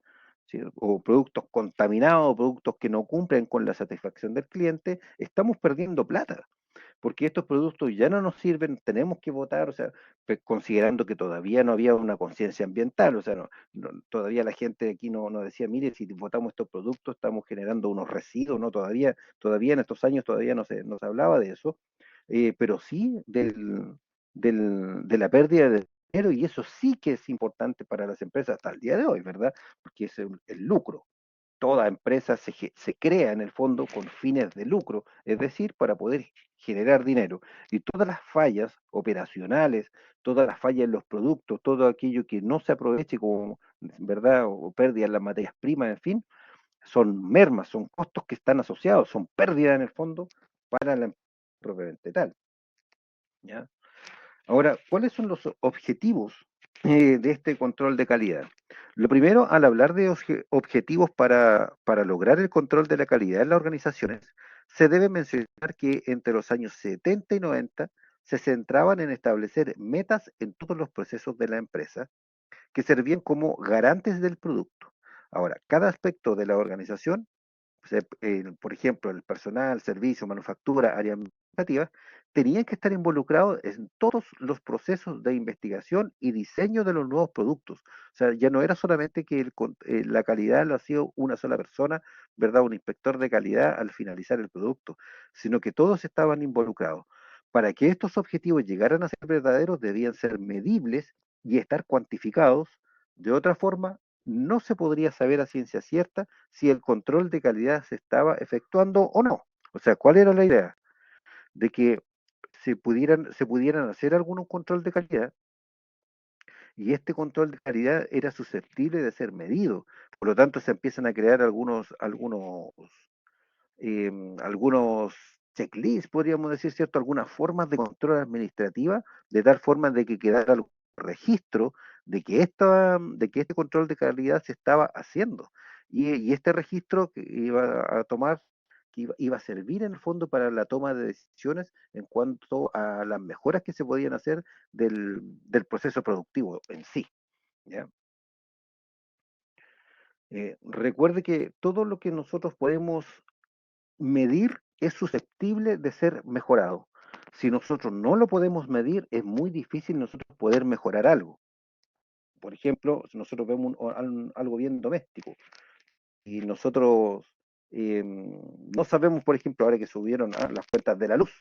¿sí? O productos contaminados, o productos que no cumplen con la satisfacción del cliente, estamos perdiendo plata porque estos productos ya no nos sirven, tenemos que votar, o sea, considerando que todavía no había una conciencia ambiental, o sea, todavía la gente aquí no decía, mire, si votamos estos productos estamos generando unos residuos, ¿no? Todavía en estos años todavía no se hablaba de eso, pero sí de la pérdida de dinero, y eso sí que es importante para las empresas hasta el día de hoy, ¿verdad? Porque es el lucro. Toda empresa se crea en el fondo con fines de lucro, es decir, para poder generar dinero. Y todas las fallas operacionales, todas las fallas en los productos, todo aquello que no se aproveche como, ¿verdad? O pérdida en las materias primas, en fin, son mermas, son costos que están asociados, son pérdidas en el fondo para la empresa propiamente tal, ¿ya? Ahora, ¿cuáles son los objetivos de este control de calidad? Lo primero, al hablar de objetivos para lograr el control de la calidad en las organizaciones, se debe mencionar que entre los años 70 y 90 se centraban en establecer metas en todos los procesos de la empresa que servían como garantes del producto. Ahora, cada aspecto de la organización, por ejemplo, el personal, servicio, manufactura, área administrativa, tenían que estar involucrados en todos los procesos de investigación y diseño de los nuevos productos. O sea, ya no era solamente que la calidad lo hacía una sola persona, ¿verdad? Un inspector de calidad al finalizar el producto, sino que todos estaban involucrados. Para que estos objetivos llegaran a ser verdaderos, debían ser medibles y estar cuantificados, De otra forma, no se podría saber a ciencia cierta si el control de calidad se estaba efectuando o no. O sea, ¿cuál era la idea? De que se pudieran hacer algún control de calidad y este control de calidad era susceptible de ser medido. Por lo tanto, se empiezan a crear algunos checklists, podríamos decir, ¿cierto? Algunas formas de control administrativa, de tal forma de que quedara el registro de que este control de calidad se estaba haciendo. Y este registro que iba a tomar, que iba a servir en el fondo para la toma de decisiones en cuanto a las mejoras que se podían hacer del proceso productivo en sí, ¿ya? Recuerde que todo lo que nosotros podemos medir es susceptible de ser mejorado. Si nosotros no lo podemos medir, es muy difícil nosotros poder mejorar algo. Por ejemplo, si nosotros vemos algo bien doméstico y nosotros no sabemos, por ejemplo, ahora que subieron las cuentas de la luz,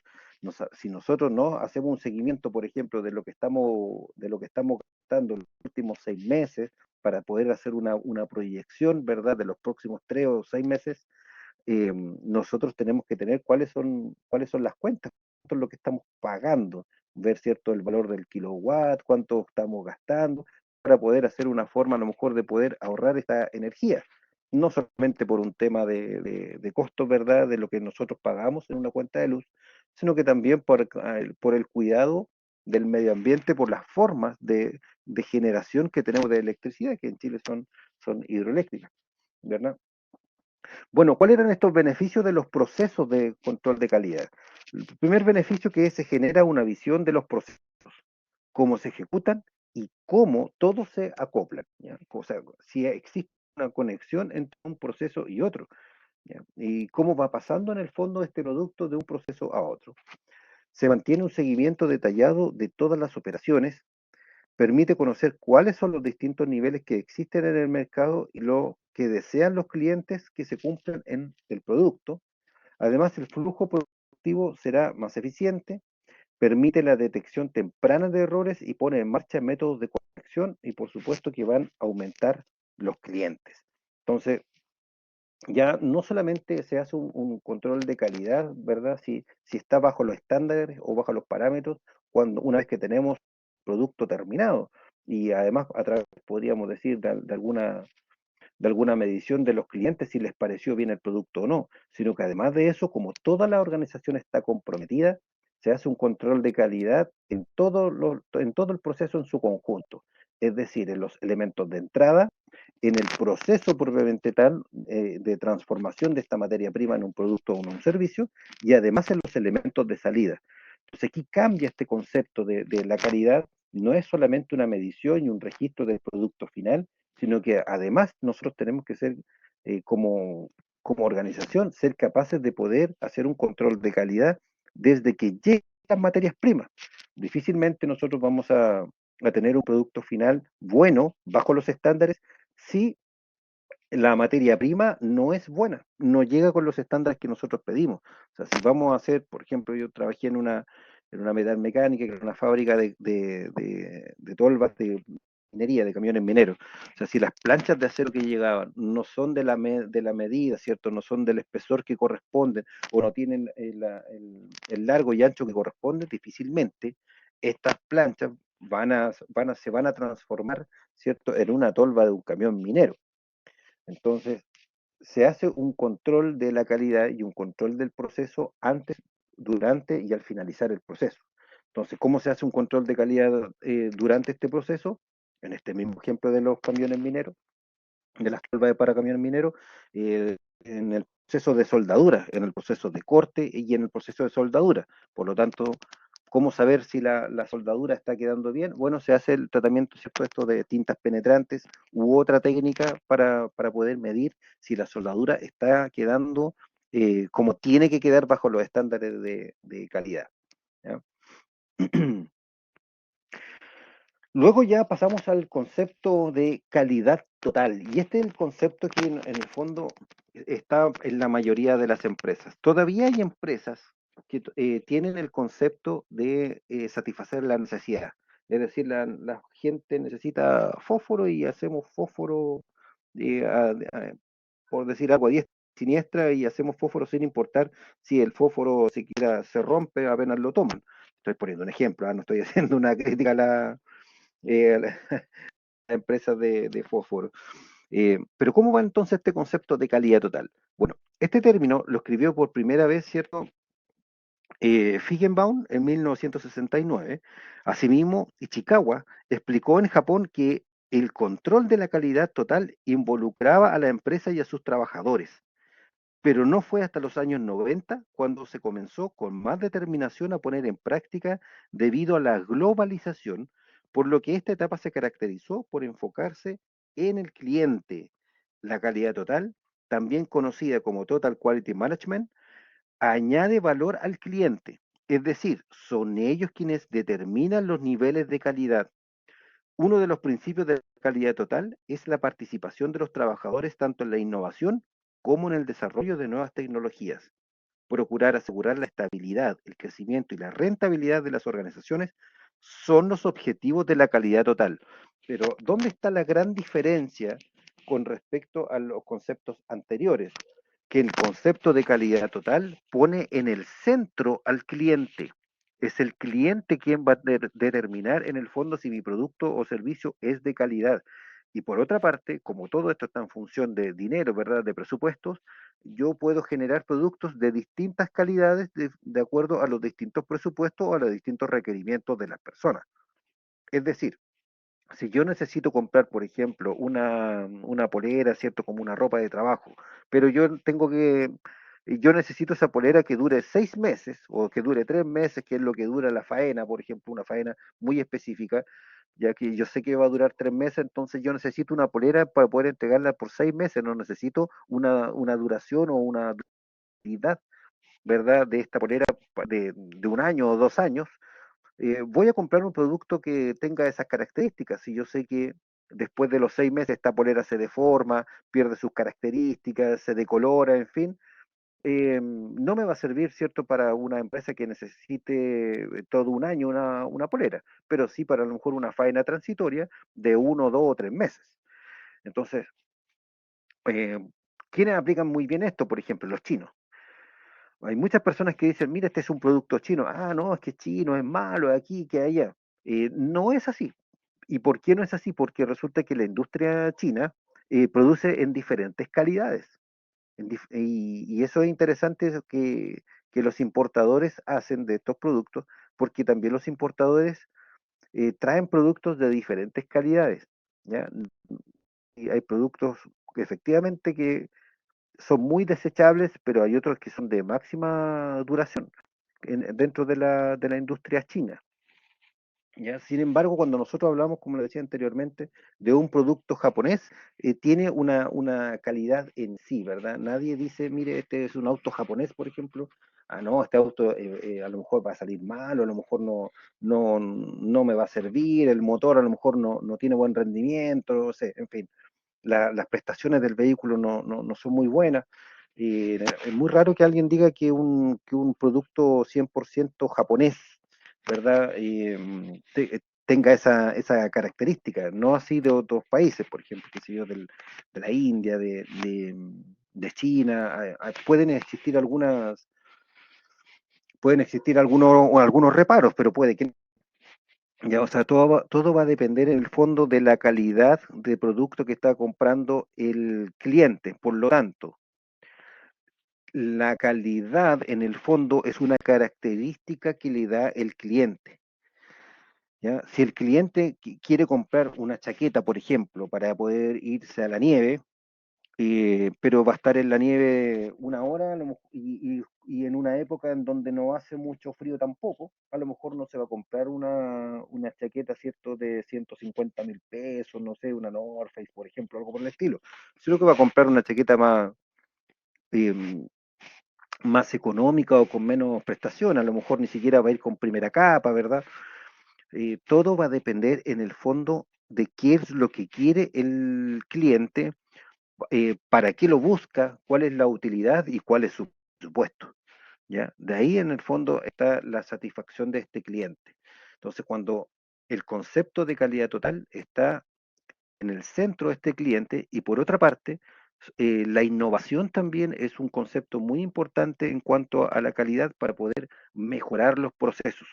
si nosotros no hacemos un seguimiento, por ejemplo, de lo que estamos gastando en los últimos 6 meses para poder hacer una proyección, ¿verdad?, de los próximos 3 o 6 meses, nosotros tenemos que tener cuáles son las cuentas, cuánto es lo que estamos pagando, ver, ¿cierto?, el valor del kilowatt, cuánto estamos gastando, para poder hacer una forma a lo mejor de poder ahorrar esta energía, no solamente por un tema de costos, ¿verdad?, de lo que nosotros pagamos en una cuenta de luz, sino que también por el cuidado del medio ambiente, por las formas de generación que tenemos de electricidad, que en Chile son hidroeléctricas, ¿verdad? Bueno, ¿cuáles eran estos beneficios de los procesos de control de calidad? El primer beneficio que se genera una visión de los procesos, cómo se ejecutan y cómo todos se acoplan, ¿ya? O sea, si existe una conexión entre un proceso y otro, ¿ya? Y cómo va pasando en el fondo este producto de un proceso a otro. Se mantiene un seguimiento detallado de todas las operaciones, permite conocer cuáles son los distintos niveles que existen en el mercado y lo que desean los clientes que se cumplan en el producto. Además, el flujo productivo será más eficiente, permite la detección temprana de errores y pone en marcha métodos de corrección y por supuesto que van a aumentar los clientes. Entonces, ya no solamente se hace un control de calidad, ¿verdad? Si está bajo los estándares o bajo los parámetros, una vez que tenemos producto terminado. Y además, a través, podríamos decir, de alguna medición de los clientes si les pareció bien el producto o no, sino que además de eso, como toda la organización está comprometida, se hace un control de calidad en todo el proceso en su conjunto, es decir, en los elementos de entrada, en el proceso propiamente tal de transformación de esta materia prima en un producto o en un servicio, y además en los elementos de salida. Entonces aquí cambia este concepto de la calidad, no es solamente una medición y un registro del producto final, sino que además nosotros tenemos que ser, como organización, ser capaces de poder hacer un control de calidad desde que lleguen las materias primas. Difícilmente nosotros vamos a tener un producto final bueno, bajo los estándares, si la materia prima no es buena, no llega con los estándares que nosotros pedimos. O sea, si vamos a hacer, por ejemplo, yo trabajé en una metal mecánica, que era una fábrica de tolvas de minería, de camiones mineros. O sea, si las planchas de acero que llegaban no son de la medida, ¿cierto? No son del espesor que corresponden, o no tienen el largo y ancho que corresponde, difícilmente estas planchas se van a transformar, ¿cierto?, en una tolva de un camión minero. Entonces, se hace un control de la calidad y un control del proceso antes, durante y al finalizar el proceso. Entonces, ¿cómo se hace un control de calidad durante este proceso? En este mismo ejemplo de los camiones mineros, de las tolvas para camiones mineros, en el proceso de soldadura, en el proceso de corte y en el proceso de soldadura. Por lo tanto, ¿cómo saber si la soldadura está quedando bien? Bueno, se hace el tratamiento, ¿cierto?, esto de tintas penetrantes u otra técnica para poder medir si la soldadura está quedando como tiene que quedar bajo los estándares de calidad, ¿ya? Luego ya pasamos al concepto de calidad total, y este es el concepto que en el fondo está en la mayoría de las empresas. Todavía hay empresas que tienen el concepto de satisfacer la necesidad, Es decir, la gente necesita fósforo y hacemos fósforo, eh, a- a- por decir algo, a diestra y siniestra, y hacemos fósforo sin importar si el fósforo siquiera se rompe, apenas lo toman. Estoy poniendo un ejemplo, no estoy haciendo una crítica a la empresa de fósforo. Pero ¿cómo va entonces este concepto de calidad total? Bueno, este término lo escribió por primera vez, ¿cierto? Feigenbaum en 1969. Asimismo, Ichikawa explicó en Japón que el control de la calidad total involucraba a la empresa y a sus trabajadores, pero no fue hasta los años 90 cuando se comenzó con más determinación a poner en práctica debido a la globalización, por lo que esta etapa se caracterizó por enfocarse en el cliente. La calidad total, también conocida como Total Quality Management, añade valor al cliente, es decir, son ellos quienes determinan los niveles de calidad. Uno de los principios de la calidad total es la participación de los trabajadores tanto en la innovación como en el desarrollo de nuevas tecnologías. Procurar asegurar la estabilidad, el crecimiento y la rentabilidad de las organizaciones son los objetivos de la calidad total. Pero, ¿dónde está la gran diferencia con respecto a los conceptos anteriores? Que el concepto de calidad total pone en el centro al cliente. Es el cliente quien va a determinar en el fondo si mi producto o servicio es de calidad. Y por otra parte, como todo esto está en función de dinero, ¿verdad? De presupuestos, yo puedo generar productos de distintas calidades de acuerdo a los distintos presupuestos o a los distintos requerimientos de las personas. Es decir, si yo necesito comprar, por ejemplo, una polera, ¿cierto? Como una ropa de trabajo, pero yo necesito esa polera que dure 6 meses o que dure 3 meses, que es lo que dura la faena, por ejemplo, una faena muy específica, ya que yo sé que va a durar 3 meses, entonces yo necesito una polera para poder entregarla por 6 meses, no necesito una duración o una durabilidad, ¿verdad? De esta polera de un año o 2 años. Voy a comprar un producto que tenga esas características. Si yo sé que después de los 6 meses esta polera se deforma, pierde sus características, se decolora, en fin, no me va a servir, ¿cierto?, para una empresa que necesite todo un año una polera, pero sí para a lo mejor una faena transitoria de 1, 2 o 3 meses. Entonces, eh, ¿quiénes aplican muy bien esto? Por ejemplo, los chinos. Hay muchas personas que dicen, mira, este es un producto chino. Ah, no, es que es chino, es malo, aquí, que allá. No es así. ¿Y por qué no es así? Porque resulta que la industria china produce en diferentes calidades. Y eso es interesante, es que los importadores hacen de estos productos, porque también los importadores traen productos de diferentes calidades. ¿Ya? Y hay productos que efectivamente que son muy desechables, pero hay otros que son de máxima duración dentro de la industria china. ¿Ya? Sin embargo, cuando nosotros hablamos, como le decía anteriormente, de un producto japonés, tiene una calidad en sí, ¿verdad? Nadie dice, mire, este es un auto japonés, por ejemplo. Ah, no, este auto a lo mejor va a salir mal, o a lo mejor no me va a servir, el motor a lo mejor no tiene buen rendimiento, no sé, en fin, las prestaciones del vehículo no son muy buenas. Es muy raro que alguien diga que un producto 100% japonés, ¿verdad? Tenga esa característica, no así de otros países, por ejemplo, que sé yo, de la India, de China. Pueden existir algunos reparos, pero puede que ya, o sea, todo va a depender en el fondo de la calidad de producto que está comprando el cliente. Por lo tanto, la calidad en el fondo es una característica que le da el cliente. ¿Ya? Si el cliente quiere comprar una chaqueta, por ejemplo, para poder irse a la nieve, pero va a estar en la nieve una hora y en una época en donde no hace mucho frío tampoco, a lo mejor no se va a comprar una chaqueta, ¿cierto?, de 150.000 pesos, no sé, una North Face, por ejemplo, algo por el estilo, sino que va a comprar una chaqueta eh, más económica o con menos prestación, a lo mejor ni siquiera va a ir con primera capa, ¿verdad? Todo va a depender en el fondo de qué es lo que quiere el cliente, para qué lo busca, cuál es la utilidad y cuál es su presupuesto. ¿Ya? De ahí en el fondo está la satisfacción de este cliente. Entonces, cuando el concepto de calidad total está en el centro de este cliente y por otra parte, la innovación también es un concepto muy importante en cuanto a la calidad para poder mejorar los procesos.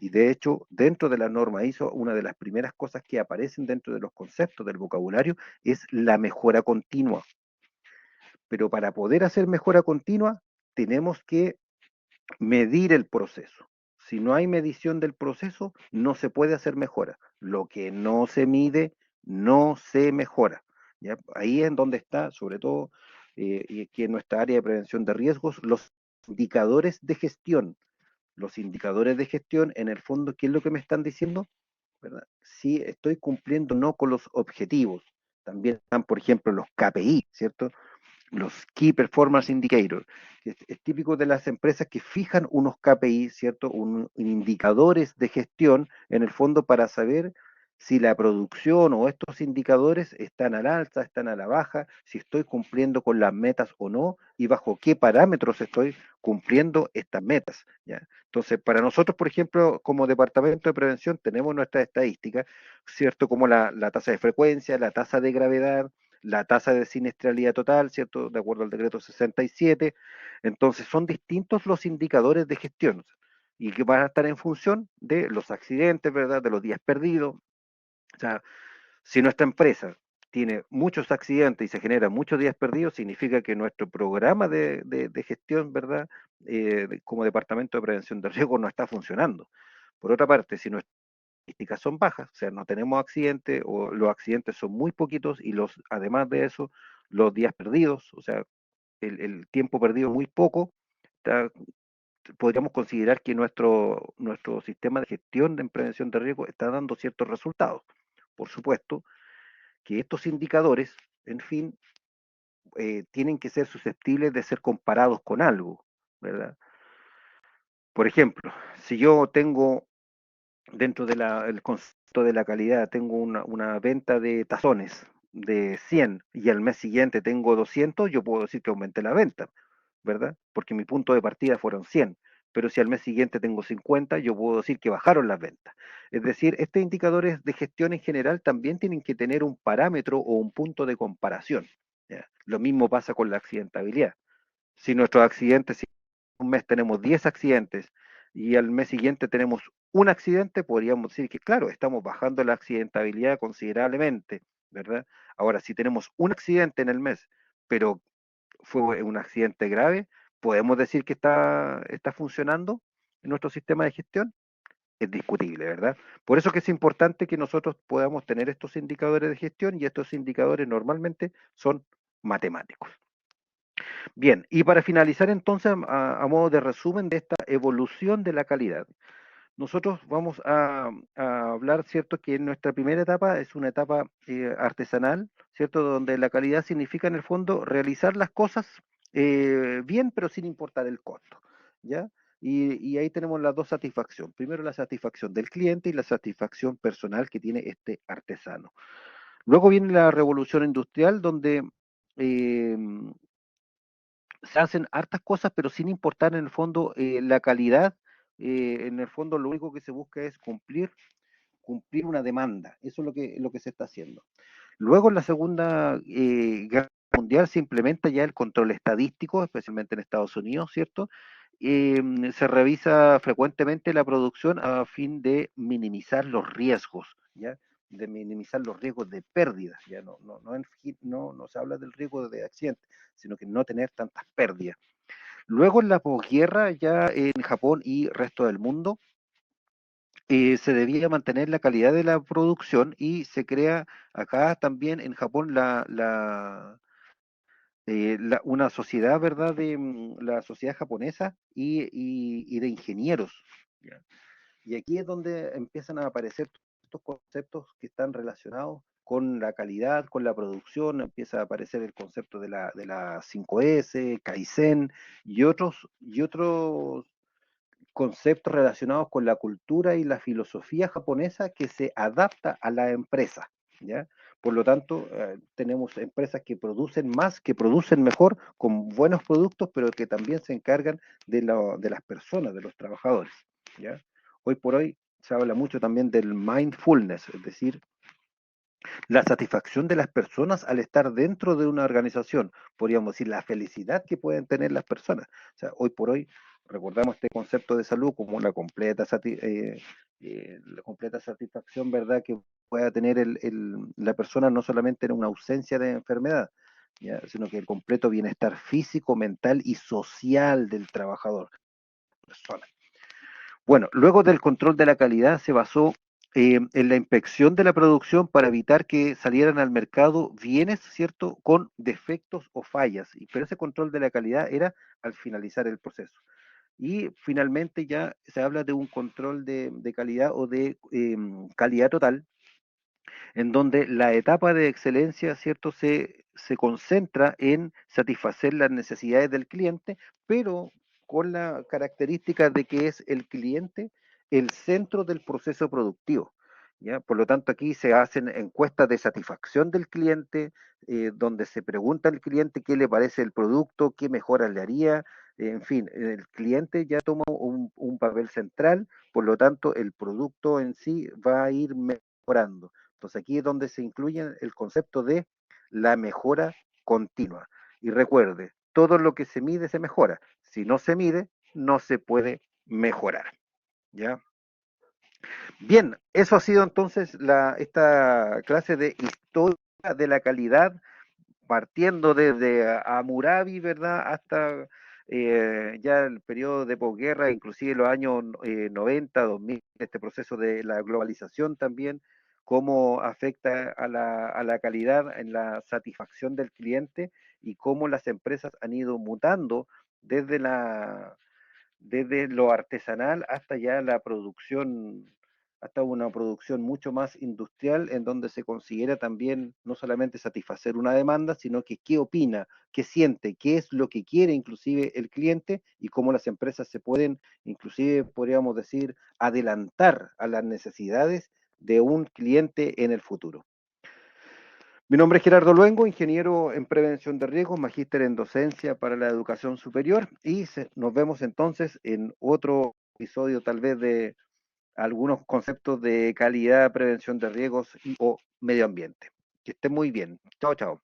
Y de hecho, dentro de la norma ISO, una de las primeras cosas que aparecen dentro de los conceptos del vocabulario es la mejora continua. Pero para poder hacer mejora continua, tenemos que medir el proceso. Si no hay medición del proceso, no se puede hacer mejora. Lo que no se mide, no se mejora. ¿Ya? Ahí es donde está, sobre todo, y aquí en nuestra área de prevención de riesgos, los indicadores de gestión. Los indicadores de gestión, en el fondo, ¿qué es lo que me están diciendo? ¿Verdad? Si estoy cumpliendo o no con los objetivos. También están, por ejemplo, los KPI, ¿cierto? Los Key Performance Indicators, que es típico de las empresas que fijan unos KPI, ¿cierto? Indicadores de gestión, en el fondo, para saber si la producción o estos indicadores están al alza, están a la baja, si estoy cumpliendo con las metas o no, y bajo qué parámetros estoy cumpliendo estas metas, ¿ya? Entonces, para nosotros, por ejemplo, como departamento de prevención, tenemos nuestras estadísticas, ¿cierto? Como la tasa de frecuencia, la tasa de gravedad, la tasa de siniestralidad total, ¿cierto? De acuerdo al decreto 67. Entonces, son distintos los indicadores de gestión y que van a estar en función de los accidentes, ¿verdad? De los días perdidos. O sea, si nuestra empresa tiene muchos accidentes y se generan muchos días perdidos, significa que nuestro programa de gestión, ¿verdad? Como departamento de prevención de riesgo no está funcionando. Por otra parte, si nuestras estadísticas son bajas, o sea, no tenemos accidentes o los accidentes son muy poquitos y además de eso, los días perdidos, o sea, el tiempo perdido muy poco, está, podríamos considerar que nuestro sistema de gestión de prevención de riesgo está dando ciertos resultados. Por supuesto que estos indicadores, en fin, tienen que ser susceptibles de ser comparados con algo, ¿verdad? Por ejemplo, si yo tengo dentro del concepto de la calidad, tengo una venta de tazones de 100 y al mes siguiente tengo 200, yo puedo decir que aumenté la venta, ¿verdad? Porque mi punto de partida fueron 100. Pero si al mes siguiente tengo 50, yo puedo decir que bajaron las ventas. Es decir, estos indicadores de gestión en general también tienen que tener un parámetro o un punto de comparación, ¿ya? Lo mismo pasa con la accidentabilidad. Si nuestros accidentes, si un mes tenemos 10 accidentes y al mes siguiente tenemos un accidente, podríamos decir que, claro, estamos bajando la accidentabilidad considerablemente, ¿verdad? Ahora, si tenemos un accidente en el mes, pero fue un accidente grave, ¿podemos decir que está funcionando en nuestro sistema de gestión? Es discutible, ¿verdad? Por eso que es importante que nosotros podamos tener estos indicadores de gestión y estos indicadores normalmente son matemáticos. Bien, y para finalizar entonces, a modo de resumen de esta evolución de la calidad, nosotros vamos a hablar, ¿cierto?, que en nuestra primera etapa es una etapa artesanal, ¿cierto?, donde la calidad significa en el fondo realizar las cosas bien, pero sin importar el costo, ¿ya? Y ahí tenemos las dos satisfacciones. Primero la satisfacción del cliente y la satisfacción personal que tiene este artesano. Luego viene la revolución industrial, donde eh, se hacen hartas cosas, pero sin importar en el fondo la calidad. En el fondo lo único que se busca es cumplir una demanda. Eso es lo que se está haciendo. Luego en la Segunda Guerra Mundial se implementa ya el control estadístico, especialmente en Estados Unidos, ¿cierto? Se revisa frecuentemente la producción a fin de minimizar los riesgos, ¿ya? De minimizar los riesgos de pérdidas, ya no se habla del riesgo de accidente, sino que no tener tantas pérdidas. Luego en la posguerra, ya en Japón y resto del mundo, se debía mantener la calidad de la producción y se crea acá también en Japón una sociedad, ¿verdad? La sociedad japonesa y de ingenieros, ¿ya? Y aquí es donde empiezan a aparecer estos conceptos que están relacionados con la calidad, con la producción, empieza a aparecer el concepto de la 5S, Kaizen y otros conceptos relacionados con la cultura y la filosofía japonesa que se adapta a la empresa, ¿ya? Por lo tanto, tenemos empresas que producen más, que producen mejor, con buenos productos, pero que también se encargan de las personas, de los trabajadores, ¿ya? Hoy por hoy se habla mucho también del mindfulness, es decir, la satisfacción de las personas al estar dentro de una organización, podríamos decir, la felicidad que pueden tener las personas. O sea, hoy por hoy recordamos este concepto de salud como la completa satisfacción, ¿verdad?, que pueda tener la persona no solamente en una ausencia de enfermedad, ¿ya?, sino que el completo bienestar físico, mental y social del trabajador, persona. Bueno, luego del control de la calidad se basó en la inspección de la producción para evitar que salieran al mercado bienes, ¿cierto?, con defectos o fallas. Pero ese control de la calidad era al finalizar el proceso. Y finalmente ya se habla de un control de calidad o de calidad total, en donde la etapa de excelencia, ¿cierto?, se concentra en satisfacer las necesidades del cliente, pero con la característica de que es el cliente el centro del proceso productivo, ¿ya? Por lo tanto, aquí se hacen encuestas de satisfacción del cliente, donde se pregunta al cliente qué le parece el producto, qué mejoras le haría, en fin, el cliente ya toma un papel central, por lo tanto, el producto en sí va a ir mejorando. Entonces aquí es donde se incluye el concepto de la mejora continua. Y recuerde, todo lo que se mide se mejora. Si no se mide, no se puede mejorar. ¿Ya? Bien, eso ha sido entonces esta clase de historia de la calidad, partiendo desde Hammurabi, ¿verdad?, hasta ya el periodo de posguerra, inclusive los años 90, 2000, este proceso de la globalización también, cómo afecta a la calidad en la satisfacción del cliente y cómo las empresas han ido mutando desde desde lo artesanal hasta ya la producción, hasta una producción mucho más industrial, en donde se considera también no solamente satisfacer una demanda, sino que qué opina, qué siente, qué es lo que quiere inclusive el cliente y cómo las empresas se pueden, inclusive podríamos decir, adelantar a las necesidades de un cliente en el futuro. Mi nombre es Gerardo Luengo, ingeniero en prevención de riesgos, magíster en docencia para la educación superior y nos vemos entonces en otro episodio tal vez de algunos conceptos de calidad, prevención de riesgos o medio ambiente. Que estén muy bien. Chao, chao.